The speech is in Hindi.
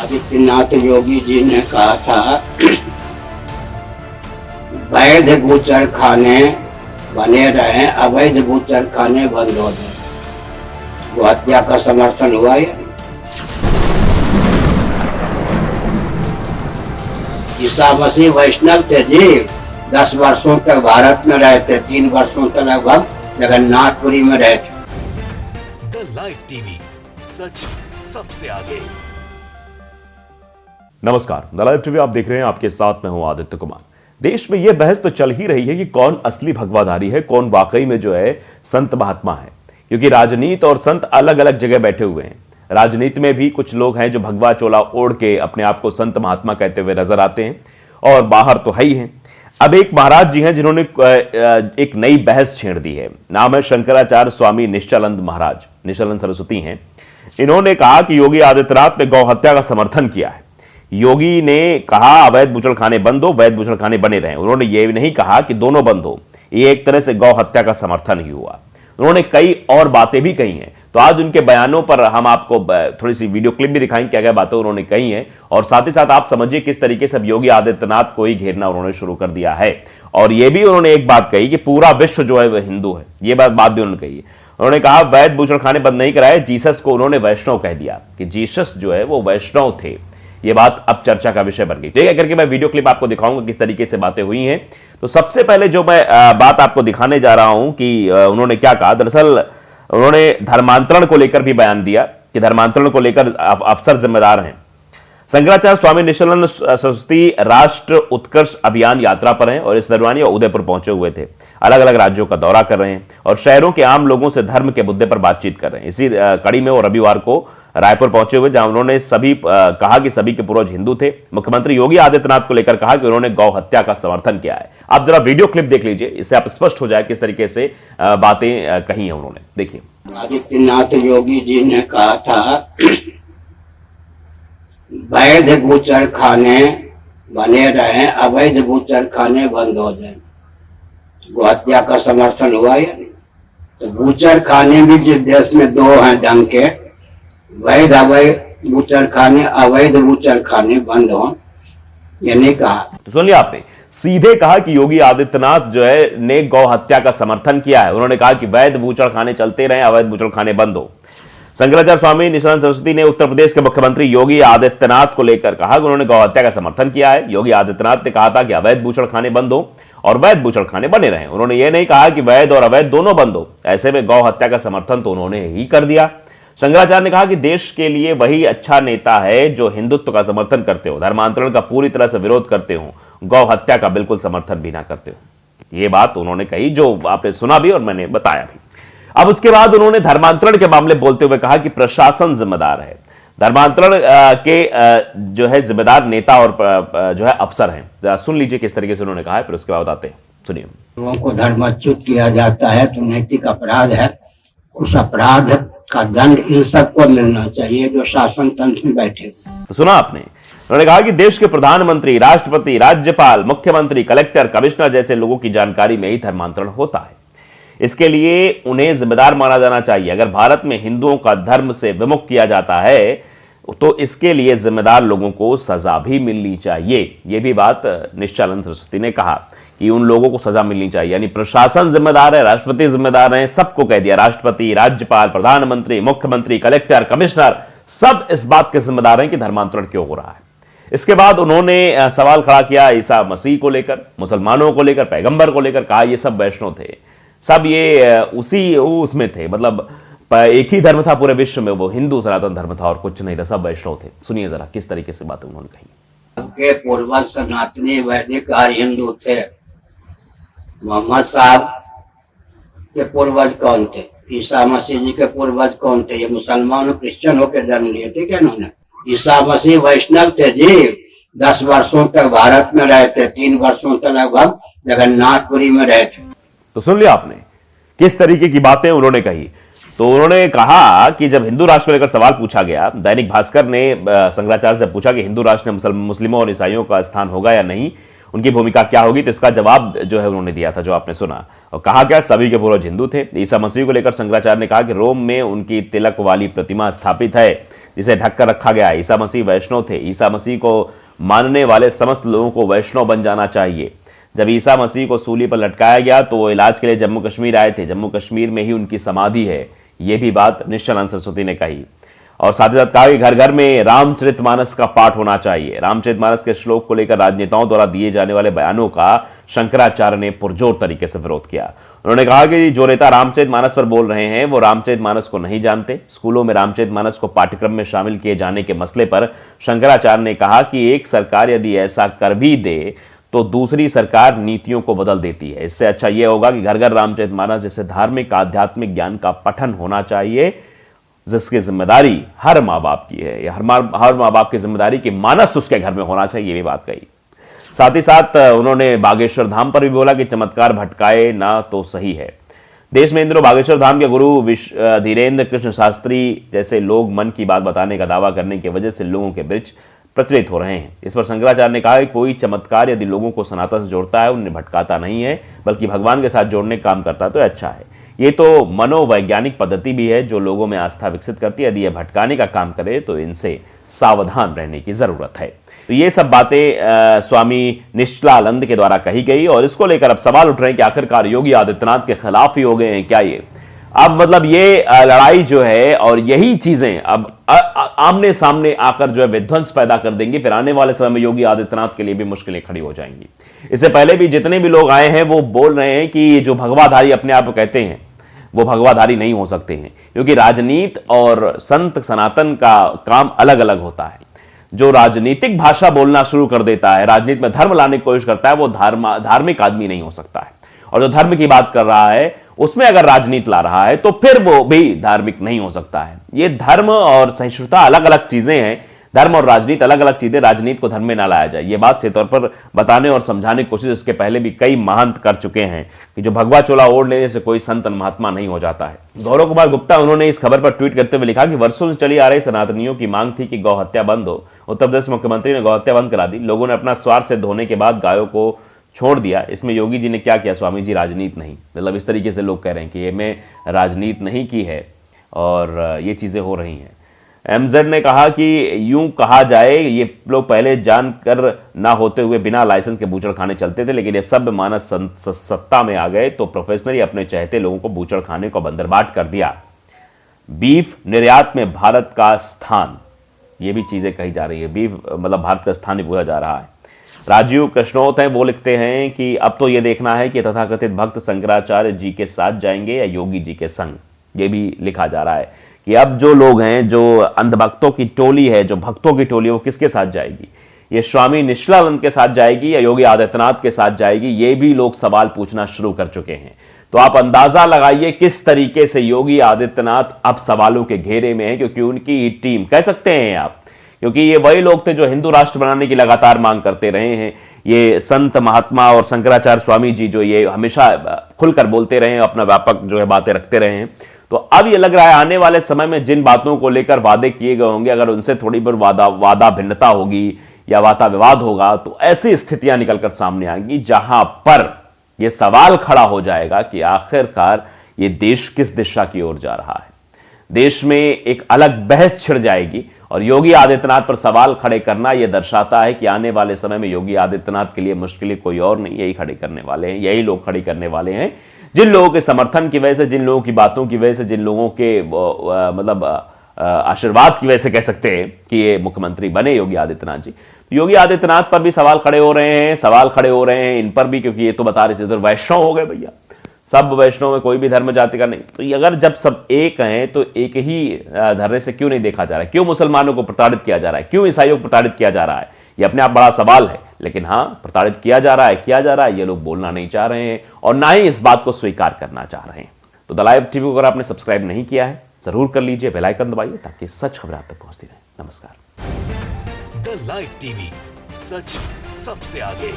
आदित्यनाथ योगी जी ने कहा था वैध बूचर खाने बने रहे, अवैध बूचर खाने बंद हो जाए। वो हत्या का समर्थन हुआ या नहीं? ईसा मसीह वैष्णव थे जी, 10 वर्षों तक भारत में रहे थे, 3 वर्षों तक लगभग जगन्नाथपुरी में रहे थे। द लाइव टीवी, सच सबसे आगे। नमस्कार, द लाइव टीवी आप देख रहे हैं, आपके साथ मैं हूं आदित्य कुमार। देश में यह बहस तो चल ही रही है कि कौन असली भगवाधारी है, कौन वाकई में जो है संत महात्मा है, क्योंकि राजनीति और संत अलग अलग जगह बैठे हुए हैं। राजनीति में भी कुछ लोग हैं जो भगवा चोला ओढ़ के अपने आप को संत महात्मा कहते हुए नजर आते हैं, और बाहर तो है ही हैं। अब एक महाराज जी हैं जिन्होंने एक नई बहस छेड़ दी है। नाम है शंकराचार्य स्वामी निश्चलानंद महाराज, निश्चलानंद सरस्वती हैं। इन्होंने कहा कि योगी आदित्यनाथ ने गौ हत्या का समर्थन किया है। योगी ने कहा अवैध बूचड़खाने बंद हो, वैध बूचड़खाने बने रहें। उन्होंने ये भी नहीं कहा कि दोनों बंद हो। ये एक तरह से गौ हत्या का समर्थन ही हुआ। उन्होंने कई और बातें भी कही हैं, तो आज उनके बयानों पर हम आपको थोड़ी सी वीडियो क्लिप भी दिखाएंगे, क्या क्या बातें उन्होंने कही हैं, और साथ ही साथ आप समझिए किस तरीके से योगी आदित्यनाथ को ही घेरना उन्होंने शुरू कर दिया है। और यह भी उन्होंने एक बात कही कि पूरा विश्व जो है वह हिंदू है। ये बात भी उन्होंने कही। उन्होंने कहा वैध बूचड़खाने बंद नहीं कराए, जीसस को उन्होंने वैष्णव कह दिया, कि जीसस जो है वो वैष्णव थे। ये बात अब चर्चा का विषय बन गई। ठीक है, करके मैं वीडियो क्लिप आपको दिखाऊंगा किस तरीके से बातें हुई हैं। तो सबसे पहले जो मैं बात आपको दिखाने जा रहा हूं कि उन्होंने क्या कहा। दरअसल उन्होंने धर्मांतरण को लेकर भी बयान दिया कि धर्मांतरण को लेकर अफसर जिम्मेदार हैं। शंकराचार्य स्वामी निश्चलानंद सरस्वती राष्ट्र उत्कर्ष अभियान यात्रा पर हैं और इस दरमियान ये उदयपुर पहुंचे हुए थे। अलग अलग राज्यों का दौरा कर रहे हैं और शहरों के आम लोगों से धर्म के मुद्दे पर बातचीत कर रहे हैं। इसी कड़ी में वो रविवार को रायपुर पहुंचे हुए, जहां उन्होंने कहा कि सभी के पूर्वज हिंदू थे। मुख्यमंत्री योगी आदित्यनाथ को लेकर कहा कि उन्होंने गौ हत्या का समर्थन किया है। आप जरा वीडियो क्लिप देख लीजिए, इससे आप स्पष्ट हो जाए किस तरीके से बातें कही हैं उन्होंने। देखिए, आदित्यनाथ योगी जी ने कहा था वैध बूचर खाने बने रहे, अवैध बूचर खाने बंद हो जाए। गौ हत्या का समर्थन हुआ या नहीं? तो बूचर खाने भी जिस देश में 2 हैं ढंग के, वैध अवैध बूचर खाने, अवैध बूचर खाने बंद हो, ये नहीं कहा। तो सुन लिया आपने, सीधे कहा कि योगी आदित्यनाथ जो है ने गौ हत्या का समर्थन किया है। उन्होंने कहा कि वैध बूचड़खाने चलते रहे, अवैध बूचड़खाने बंद हो। शंकराचार्य स्वामी निश्चलानंद सरस्वती ने उत्तर प्रदेश के मुख्यमंत्री योगी आदित्यनाथ को लेकर कहा कि उन्होंने गौ हत्या का समर्थन किया है। योगी आदित्यनाथ ने कहा था कि अवैध बूचड़खाने बंद हो और वैध बूचड़खाने बने रहें। उन्होंने ये नहीं कहा कि वैध और अवैध दोनों बंद हो। ऐसे में गौ हत्या का समर्थन तो उन्होंने ही कर दिया। शंकराचार्य ने कहा कि देश के लिए वही अच्छा नेता है जो हिंदुत्व का समर्थन करते हो, धर्मांतरण का पूरी तरह से विरोध करते हो, गौ हत्या का बिल्कुल समर्थन भी ना करते हो। ये बात उन्होंने कही, जो आपने सुना भी और मैंने बताया भी। अब उसके बाद उन्होंने धर्मांतरण के मामले बोलते हुए कहा कि प्रशासन जिम्मेदार है। धर्मांतरण के जो है जिम्मेदार नेता और जो है अफसर हैं। सुन लीजिए किस तरीके से उन्होंने कहा है, फिर उसके बाद आते हैं। सुनिए। लोगों को धर्मच्युत किया जाता है तो नैतिक अपराध है। उस अपराध का दंड इन सबको मिलना चाहिए जो शासन तंत्र में बैठे। तो सुना आपने, उन्होंने कहा कि देश के प्रधानमंत्री, राष्ट्रपति, राज्यपाल, मुख्यमंत्री, कलेक्टर, कमिश्नर जैसे लोगों की जानकारी में ही धर्मांतरण होता है। इसके लिए उन्हें जिम्मेदार माना जाना चाहिए। अगर भारत में हिंदुओं का धर्म से विमुख किया जाता है तो इसके लिए जिम्मेदार लोगों को सजा भी मिलनी चाहिए। यह भी बात निश्चलानंद सरस्वती ने कहा कि उन लोगों को सजा मिलनी चाहिए। यानी प्रशासन जिम्मेदार है, राष्ट्रपति जिम्मेदार है, सबको कह दिया। राष्ट्रपति, राज्यपाल, प्रधानमंत्री, मुख्यमंत्री, कलेक्टर, कमिश्नर सब इस बात के जिम्मेदार हैं कि धर्मांतरण क्यों हो रहा है। इसके बाद उन्होंने सवाल खड़ा किया ईसा मसीह को लेकर, मुसलमानों को लेकर, पैगंबर को लेकर। कहा ये सब वैष्णव थे, सब ये उसमें थे, मतलब एक ही धर्म था पूरे विश्व में, वो हिंदू सनातन धर्म था और कुछ नहीं था, सब वैष्णव थे। सुनिए जरा किस तरीके से बातें उन्होंने कही। के पूर्वज सनातनी वैदिक आर्य हिंदू थे। मोहम्मद साहब के पूर्वज कौन थे? ईसा मसीह जी के पूर्वज कौन थे? ये मुसलमान और क्रिश्चियन होकर जन्म लिए थे क्या इन्होंने? ईसा मसीह वैष्णव थे जी, 10 वर्षों तक भारत में रहे थे, 3 वर्षों तक लगभग जगन्नाथपुरी में रहे थे। तो सुन लिया आपने किस तरीके की बातें उन्होंने कही। तो उन्होंने कहा कि जब हिंदू राष्ट्र को लेकर सवाल पूछा गया, दैनिक भास्कर ने शंकराचार्य से पूछा कि हिंदू राष्ट्र में मुस्लिमों और ईसाइयों का स्थान होगा या नहीं, उनकी भूमिका क्या होगी, तो इसका जवाब जो है उन्होंने दिया था, जो आपने सुना। और कहा क्या, सभी के पूर्वज हिंदू थे। ईसा मसीह को लेकर शंकराचार्य ने कहा कि रोम में उनकी तिलक वाली प्रतिमा स्थापित है, जिसे ढककर रखा गया है। ईसा मसीह वैष्णव थे। ईसा मसीह को मानने वाले समस्त लोगों को वैष्णव बन जाना चाहिए। जब ईसा मसीह को सूली पर लटकाया गया तो वो इलाज के लिए जम्मू कश्मीर आए थे। जम्मू कश्मीर में ही उनकी समाधि है। ये भी बात निश्चलानंद सरस्वती ने कही। और साथ ही साथ कहा कि घर घर में रामचरितमानस का पाठ होना चाहिए। रामचरितमानस के श्लोक को लेकर राजनेताओं द्वारा दिए जाने वाले बयानों का शंकराचार्य ने पुरजोर तरीके से विरोध किया। उन्होंने कहा कि जो नेता रामचरितमानस पर बोल रहे हैं वो रामचरितमानस को नहीं जानते। स्कूलों में रामचरितमानस को पाठ्यक्रम में शामिल किए जाने के मसले पर शंकराचार्य ने कहा कि एक सरकार यदि ऐसा कर भी दे तो दूसरी सरकार नीतियों को बदल देती है। इससे अच्छा यह होगा कि घर घर रामचरितमानस जैसे धार्मिक आध्यात्मिक ज्ञान का पठन होना चाहिए, जिसकी जिम्मेदारी हर माँ बाप की है। हर माँ बाप की जिम्मेदारी की मानस उसके घर में होना चाहिए, ये भी बात कही। साथ ही साथ उन्होंने बागेश्वर धाम पर भी बोला कि चमत्कार भटकाए ना तो सही है। देश में इन दिनों बागेश्वर धाम के गुरु धीरेन्द्र कृष्ण शास्त्री जैसे लोग मन की बात बताने का दावा करने की वजह से लोगों के बीच प्रचलित हो रहे हैं। इस पर शंकराचार्य ने कहा कि कोई चमत्कार यदि लोगों को सनातन से जोड़ता है, उन्हें भटकाता नहीं है, बल्कि भगवान के साथ जोड़ने का काम करता है तो अच्छा है। ये तो मनोवैज्ञानिक पद्धति भी है जो लोगों में आस्था विकसित करती है। यदि यह भटकाने का काम करे तो इनसे सावधान रहने की जरूरत है। तो ये सब बातें स्वामी निश्चलानंद के द्वारा कही गई और इसको लेकर अब सवाल उठ रहे हैं कि आखिरकार योगी आदित्यनाथ के खिलाफ ही हो गए हैं क्या ये? अब मतलब ये लड़ाई जो है और यही चीजें अब आमने सामने आकर जो है विध्वंस पैदा कर देंगी। फिर आने वाले समय में योगी आदित्यनाथ के लिए भी मुश्किलें खड़ी हो जाएंगी। इससे पहले भी जितने भी लोग आए हैं वो बोल रहे हैं कि जो भगवाधारी अपने आप को कहते हैं वो भगवाधारी नहीं हो सकते हैं, क्योंकि राजनीति और संत सनातन का काम अलग अलग होता है। जो राजनीतिक भाषा बोलना शुरू कर देता है, राजनीति में धर्म लाने की कोशिश करता है, वो धार्मिक आदमी नहीं हो सकता है। और जो धर्म की बात कर रहा है उसमें अगर राजनीति ला रहा है तो फिर वो भी धार्मिक नहीं हो सकता है। ये धर्म और सहिष्णुता अलग अलग चीजें हैं। धर्म और राजनीति अलग अलग चीजें। राजनीति को धर्म में ना लाया जाए, ये बात से तौर पर बताने और समझाने की कोशिश इसके पहले भी कई महंत कर चुके हैं कि जो भगवा चोला ओढ़ लेने से कोई संत महात्मा नहीं हो जाता है। गौरव कुमार गुप्ता उन्होंने इस खबर पर ट्वीट करते हुए लिखा कि वर्षों से चली आ रही सनातनियों की मांग थी कि गौ हत्या बंद हो। उत्तर प्रदेश मुख्यमंत्री ने गौ हत्या बंद करा दी। लोगों ने अपना स्वार्थ सिद्ध होने के बाद गायों को छोड़ दिया। इसमें योगी जी ने क्या किया? स्वामी जी राजनीति नहीं, मतलब इस तरीके से लोग कह रहे हैं कि ये में राजनीति नहीं की है और ये चीजें हो रही हैं। एमजेड ने कहा कि यूं कहा जाए ये लोग पहले जानकर ना होते हुए बिना लाइसेंस के बूचड़ खाने चलते थे, लेकिन ये सब मानस सत्ता में आ गए तो प्रोफेशनली अपने चहते लोगों को बूचड़ खाने को बंदरबाट कर दिया। बीफ निर्यात में भारत का स्थान, ये भी चीजें कही जा रही है। बीफ मतलब भारत का स्थान ही पूछा जा रहा है। राजीव कृष्णोत हैं, वो लिखते हैं कि अब तो ये देखना है कि तथाकथित भक्त शंकराचार्य जी के साथ जाएंगे या योगी जी के संग। ये भी लिखा जा रहा है कि अब जो लोग हैं, जो अंधभक्तों की टोली है, जो भक्तों की टोली है, वो किसके साथ जाएगी? ये स्वामी निश्चलानंद के साथ जाएगी या योगी आदित्यनाथ के साथ जाएगी? ये भी लोग सवाल पूछना शुरू कर चुके हैं। तो आप अंदाजा लगाइए किस तरीके से योगी आदित्यनाथ अब सवालों के घेरे में है, क्योंकि उनकी टीम, कह सकते हैं आप, क्योंकि ये वही लोग थे जो हिंदू राष्ट्र बनाने की लगातार मांग करते रहे हैं। ये संत महात्मा और शंकराचार्य स्वामी जी जो ये हमेशा खुलकर बोलते रहे हैं, अपना व्यापक जो है बातें रखते रहे हैं। तो अब ये लग रहा है आने वाले समय में जिन बातों को लेकर वादे किए गए होंगे, अगर उनसे थोड़ी बहुत वादा भिन्नता होगी या वादा विवाद होगा तो ऐसी स्थितियां निकलकर सामने आएंगी जहां पर यह सवाल खड़ा हो जाएगा कि आखिरकार ये देश किस दिशा की ओर जा रहा है। देश में एक अलग बहस छिड़ जाएगी और योगी आदित्यनाथ पर सवाल खड़े करना यह दर्शाता है कि आने वाले समय में योगी आदित्यनाथ के लिए मुश्किलें कोई और नहीं, यही खड़े करने वाले हैं, यही लोग खड़ी करने वाले हैं। जिन लोगों के समर्थन की वजह से, जिन लोगों की बातों की वजह से, जिन लोगों के मतलब आशीर्वाद की वजह से कह सकते हैं कि ये मुख्यमंत्री बने योगी आदित्यनाथ जी। योगी आदित्यनाथ पर भी सवाल खड़े हो रहे हैं, इन पर भी, क्योंकि ये तो बता रहे थे तो वैष्णव हो गए भैया, सब वैष्णव में कोई भी धर्म जाति का नहीं। तो ये अगर जब सब एक हैं तो एक ही धर्म से क्यों नहीं देखा जा रहा है? क्यों मुसलमानों को प्रताड़ित किया जा रहा है? क्यों ईसाइयों को प्रताड़ित किया जा रहा है? ये अपने आप बड़ा सवाल है। लेकिन हाँ, प्रताड़ित किया जा रहा है, ये लोग बोलना नहीं चाह रहे हैं और ना ही इस बात को स्वीकार करना चाह रहे हैं। तो द लाइव टीवी को अगर आपने सब्सक्राइब नहीं किया है जरूर कर लीजिए, बेल आइकन दबाइए ताकि सच खबर आप तक पहुंचती रहे। नमस्कार। द लाइव टीवी, सच सबसे आगे।